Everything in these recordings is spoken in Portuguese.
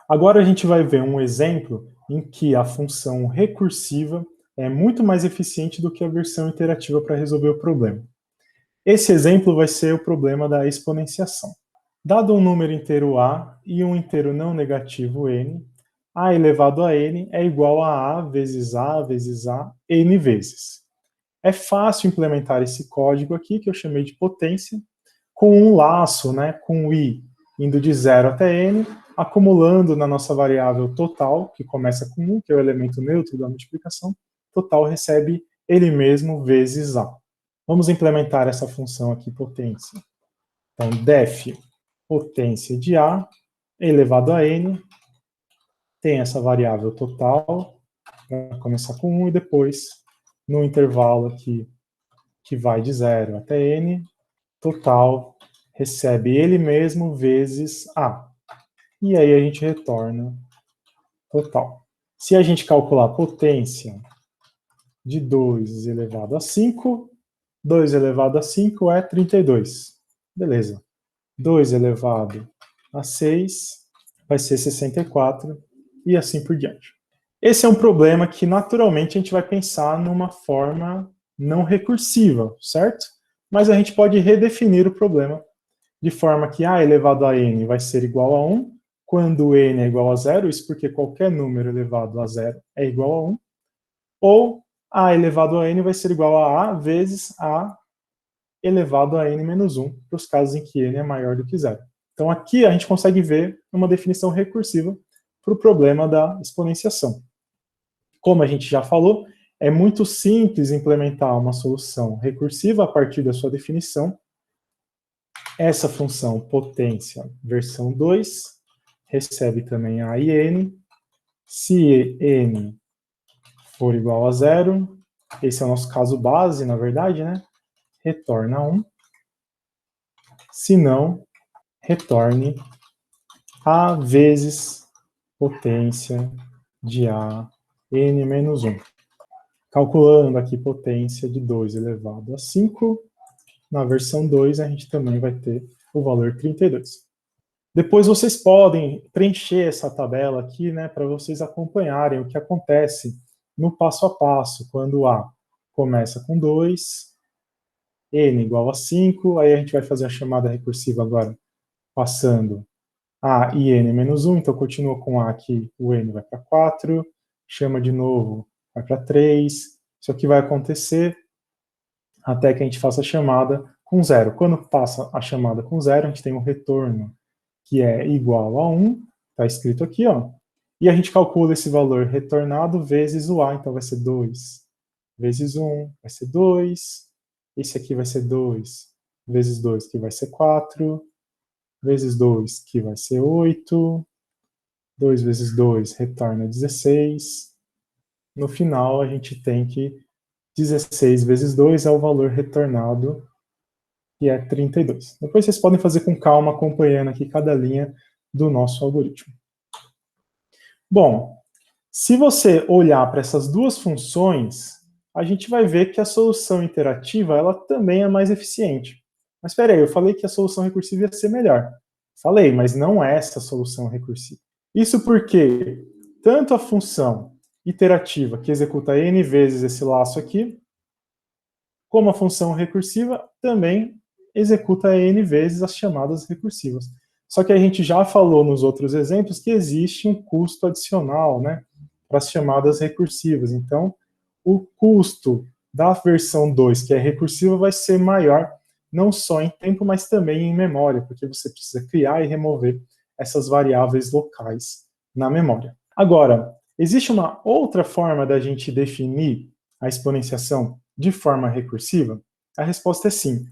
Agora a gente vai ver um exemplo em que a função recursiva é muito mais eficiente do que a versão iterativa para resolver o problema. Esse exemplo vai ser o problema da exponenciação. Dado um número inteiro a e um inteiro não negativo n, a elevado a n é igual a vezes a vezes a n vezes. É fácil implementar esse código aqui, que eu chamei de potência, com um laço, né, com i indo de 0 até n, acumulando na nossa variável total, que começa com 1, que é o elemento neutro da multiplicação, total recebe ele mesmo vezes a. Vamos implementar essa função aqui, potência. Então, def potência de a elevado a n, tem essa variável total, para começar com 1, e depois, no intervalo aqui, que vai de 0 até n, total recebe ele mesmo vezes a. E aí a gente retorna total. Se a gente calcular a potência de 2 elevado a 5, 2 elevado a 5 é 32. Beleza. 2 elevado a 6 vai ser 64 e assim por diante. Esse é um problema que naturalmente a gente vai pensar numa forma não recursiva, certo? Mas a gente pode redefinir o problema de forma que a elevado a n vai ser igual a 1, quando n é igual a 0, isso porque qualquer número elevado a 0 é igual a 1, ou a elevado a n vai ser igual a vezes a elevado a n menos 1, para os casos em que n é maior do que 0. Então aqui a gente consegue ver uma definição recursiva para o problema da exponenciação. Como a gente já falou, é muito simples implementar uma solução recursiva a partir da sua definição. Essa função potência versão 2 recebe também a e n. Se n for igual a 0, esse é o nosso caso base, na verdade, né? Retorna 1. Se não, retorne a vezes potência de a n menos 1. Calculando aqui potência de 2 elevado a 5, na versão 2 a gente também vai ter o valor 32. Depois vocês podem preencher essa tabela aqui, né, para vocês acompanharem o que acontece no passo a passo, quando A começa com 2, n igual a 5, aí a gente vai fazer a chamada recursiva agora, passando A e n menos 1, então continua com A aqui, o n vai para 4, chama de novo, vai para 3, isso aqui vai acontecer até que a gente faça a chamada com 0. Quando passa a chamada com 0, a gente tem um retorno que é igual a 1, está escrito aqui, ó, e a gente calcula esse valor retornado vezes o a, então vai ser 2 vezes 1, vai ser 2, esse aqui vai ser 2 vezes 2, que vai ser 4, vezes 2, que vai ser 8, 2 vezes 2 retorna 16, no final a gente tem que 16 vezes 2 é o valor retornado, que é 32. Depois vocês podem fazer com calma, acompanhando aqui cada linha do nosso algoritmo. Bom, se você olhar para essas duas funções, a gente vai ver que a solução iterativa ela também é mais eficiente. Mas espera aí, eu falei que a solução recursiva ia ser melhor. Falei, mas não é essa a solução recursiva. Isso porque tanto a função iterativa, que executa n vezes esse laço aqui, como a função recursiva também executa n vezes as chamadas recursivas. Só que a gente já falou nos outros exemplos que existe um custo adicional, né, para as chamadas recursivas. Então, o custo da versão 2, que é recursiva, vai ser maior, não só em tempo, mas também em memória, porque você precisa criar e remover essas variáveis locais na memória. Agora, existe uma outra forma da gente definir a exponenciação de forma recursiva? A resposta é sim.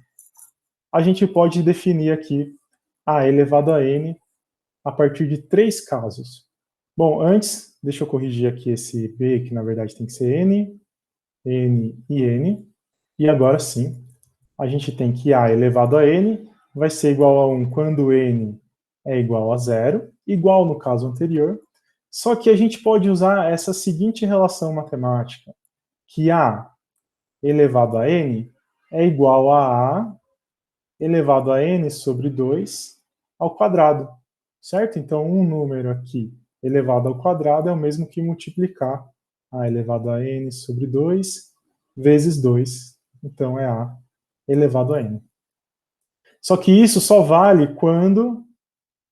A gente pode definir aqui a elevado a n a partir de 3 casos. Bom, antes, deixa eu corrigir aqui esse b, que na verdade tem que ser n, n e n. E agora sim, a gente tem que a elevado a n vai ser igual a 1 quando n é igual a 0, igual no caso anterior. Só que a gente pode usar essa seguinte relação matemática, que a elevado a n é igual a elevado a n sobre 2 ao quadrado, certo? Então, um número aqui elevado ao quadrado é o mesmo que multiplicar a elevado a n sobre 2 vezes 2. Então, é a elevado a n. Só que isso só vale quando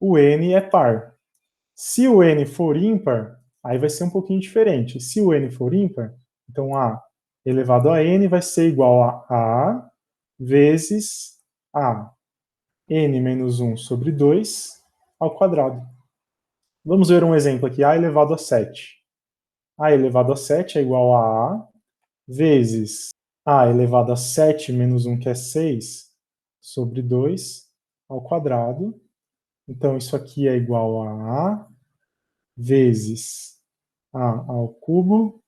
o n é par. Se o n for ímpar, aí vai ser um pouquinho diferente. Se o n for ímpar, então a elevado a n vai ser igual a vezes a n menos 1 sobre 2 ao quadrado. Vamos ver um exemplo aqui, a elevado a 7. A elevado a 7 é igual a vezes a elevado a 7 menos 1, que é 6, sobre 2 ao quadrado. Então, isso aqui é igual a vezes a ao cubo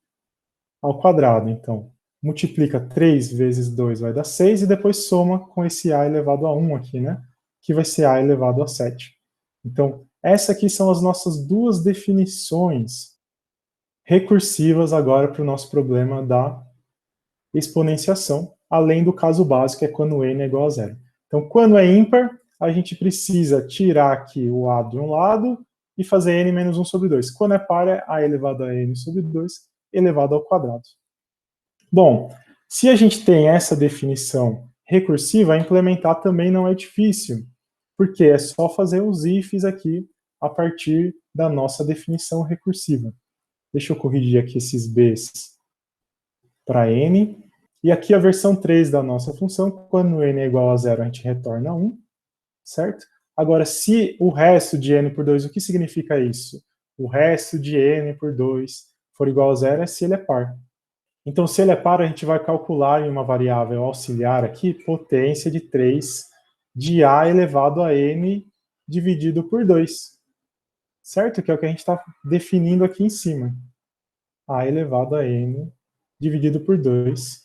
ao quadrado. Então, multiplica 3 vezes 2 vai dar 6 e depois soma com esse a elevado a 1 aqui, né? Que vai ser a elevado a 7. Então, essas aqui são as nossas duas definições recursivas agora para o nosso problema da exponenciação, além do caso básico, que é quando n é igual a zero. Então, quando é ímpar, a gente precisa tirar aqui o a de um lado e fazer n menos 1 sobre 2. Quando é par, é a elevado a n sobre 2 elevado ao quadrado. Bom, se a gente tem essa definição recursiva, implementar também não é difícil, porque é só fazer os ifs aqui a partir da nossa definição recursiva. Deixa eu corrigir aqui esses b's para n. E aqui a versão 3 da nossa função, quando n é igual a zero, a gente retorna 1, certo? Agora, se o resto de n por 2, o que significa isso? O resto de n por 2 for igual a zero é se ele é par. Então, se ele é par, a gente vai calcular em uma variável auxiliar aqui, potência de 3 de a elevado a n dividido por 2, certo? Que é o que a gente está definindo aqui em cima. A elevado a n dividido por 2.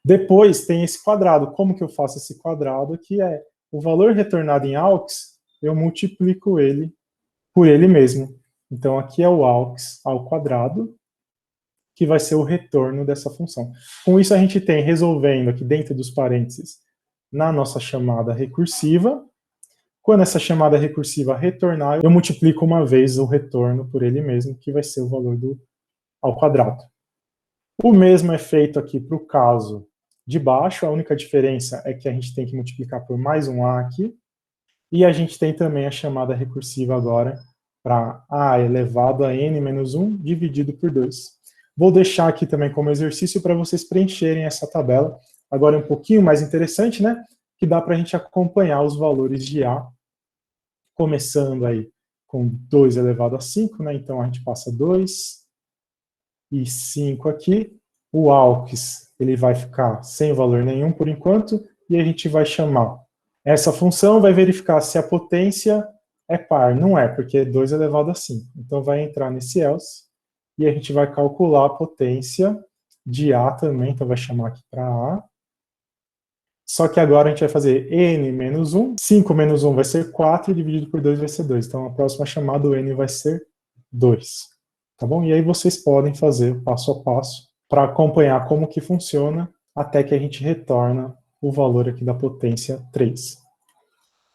Depois tem esse quadrado. Como que eu faço esse quadrado? Que é o valor retornado em AUX, eu multiplico ele por ele mesmo. Então, aqui é o AUX ao quadrado, que vai ser o retorno dessa função. Com isso, a gente tem resolvendo aqui dentro dos parênteses na nossa chamada recursiva. Quando essa chamada recursiva retornar, eu multiplico uma vez o retorno por ele mesmo, que vai ser o valor do ao quadrado. O mesmo é feito aqui para o caso de baixo, a única diferença é que a gente tem que multiplicar por mais um a aqui, e a gente tem também a chamada recursiva agora para a elevado a n menos 1 dividido por 2. Vou deixar aqui também como exercício para vocês preencherem essa tabela. Agora é um pouquinho mais interessante, né? Que dá para a gente acompanhar os valores de a, começando aí com 2 elevado a 5, né? Então a gente passa 2 e 5 aqui. O AUX ele vai ficar sem valor nenhum por enquanto, e a gente vai chamar essa função, vai verificar se a potência é par. Não é, porque é 2 elevado a 5. Então vai entrar nesse else, e a gente vai calcular a potência de a também, então vai chamar aqui para a. Só que agora a gente vai fazer n menos 1, 5 menos 1 vai ser 4, e dividido por 2 vai ser 2. Então a próxima chamada, o n vai ser 2. Tá bom? E aí vocês podem fazer passo a passo para acompanhar como que funciona até que a gente retorna o valor aqui da potência 3.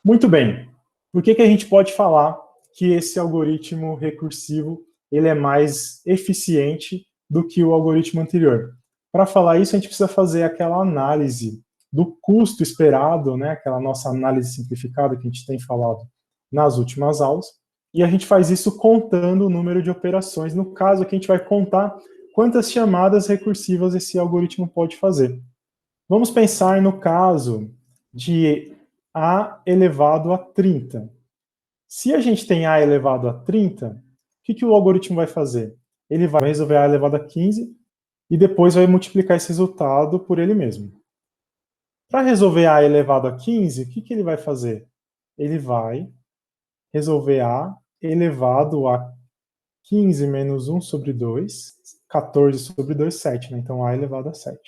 Muito bem. Por que a gente pode falar que esse algoritmo recursivo ele é mais eficiente do que o algoritmo anterior? Para falar isso, a gente precisa fazer aquela análise do custo esperado, né, aquela nossa análise simplificada que a gente tem falado nas últimas aulas, e a gente faz isso contando o número de operações. No caso aqui, a gente vai contar quantas chamadas recursivas esse algoritmo pode fazer. Vamos pensar no caso de a elevado a 30. Se a gente tem a elevado a 30, o que o algoritmo vai fazer? Ele vai resolver a elevado a 15 e depois vai multiplicar esse resultado por ele mesmo. Para resolver a elevado a 15, o que ele vai fazer? Ele vai resolver a elevado a 15 menos 1 sobre 2, 14 sobre 2, 7, né? Então a elevado a 7.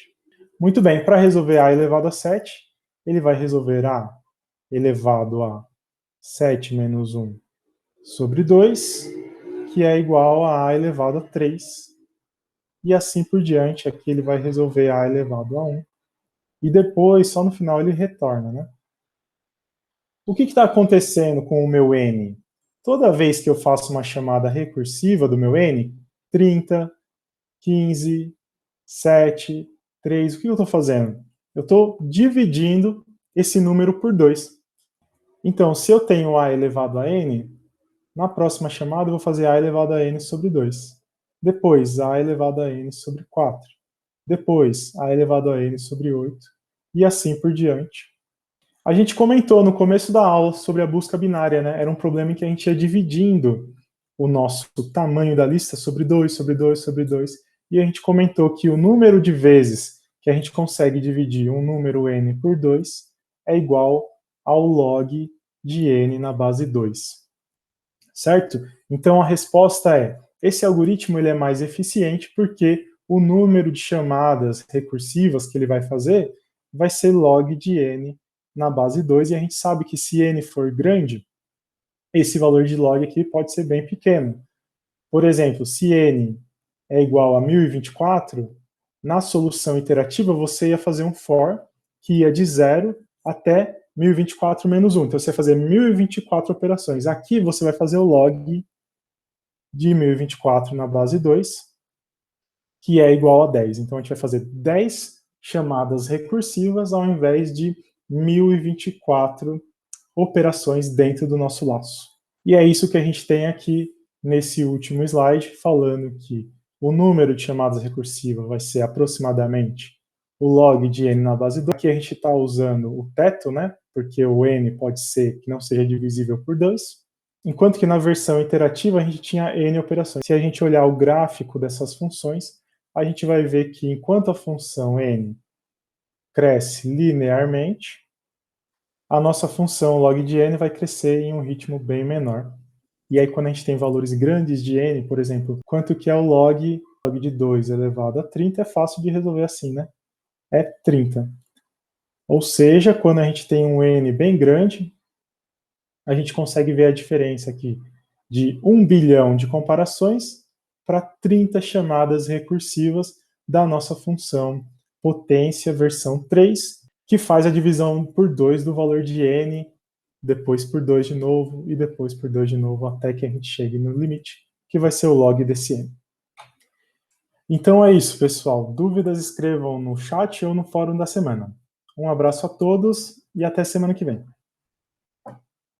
Muito bem, para resolver a elevado a 7, ele vai resolver a elevado a 7 menos 1 sobre 2, que é igual a elevado a 3. E assim por diante, aqui ele vai resolver a elevado a 1. E depois, só no final, ele retorna, né? O que está acontecendo com o meu n? toda vez que eu faço uma chamada recursiva do meu n, 30, 15, 7, 3, o que eu estou fazendo? Eu estou dividindo esse número por 2. Então, se eu tenho a elevado a n, na próxima chamada eu vou fazer a elevado a n sobre 2. Depois, a elevado a n sobre 4. Depois, a elevado a n sobre 8. E assim por diante. A gente comentou no começo da aula sobre a busca binária, né? Era um problema em que a gente ia dividindo o nosso tamanho da lista sobre 2, sobre 2, sobre 2. E a gente comentou que o número de vezes que a gente consegue dividir um número n por 2 é igual ao log de n na base 2. Certo? Então a resposta é, esse algoritmo ele é mais eficiente porque o número de chamadas recursivas que ele vai fazer vai ser log de n na base 2, e a gente sabe que se n for grande, esse valor de log aqui pode ser bem pequeno. Por exemplo, se n é igual a 1024, na solução iterativa você ia fazer um for que ia de 0 até 1024 menos 1. Então você vai fazer 1024 operações. Aqui você vai fazer o log de 1024 na base 2, que é igual a 10. Então a gente vai fazer 10 chamadas recursivas ao invés de 1024 operações dentro do nosso laço. E é isso que a gente tem aqui nesse último slide, falando que o número de chamadas recursivas vai ser aproximadamente o log de n na base 2. Aqui a gente está usando o teto, né? Porque o n pode ser que não seja divisível por 2. Enquanto que na versão iterativa a gente tinha n operações. Se a gente olhar o gráfico dessas funções, a gente vai ver que enquanto a função n cresce linearmente, a nossa função log de n vai crescer em um ritmo bem menor. E aí quando a gente tem valores grandes de n, por exemplo, quanto que é o log de 2 elevado a 30, é fácil de resolver assim, né? É 30. Ou seja, quando a gente tem um n bem grande, a gente consegue ver a diferença aqui de 1 bilhão de comparações para 30 chamadas recursivas da nossa função potência versão 3, que faz a divisão por 2 do valor de n, depois por 2 de novo, e depois por 2 de novo, até que a gente chegue no limite, que vai ser o log desse n. Então é isso, pessoal. Dúvidas, escrevam no chat ou no fórum da semana. Um abraço a todos e até semana que vem.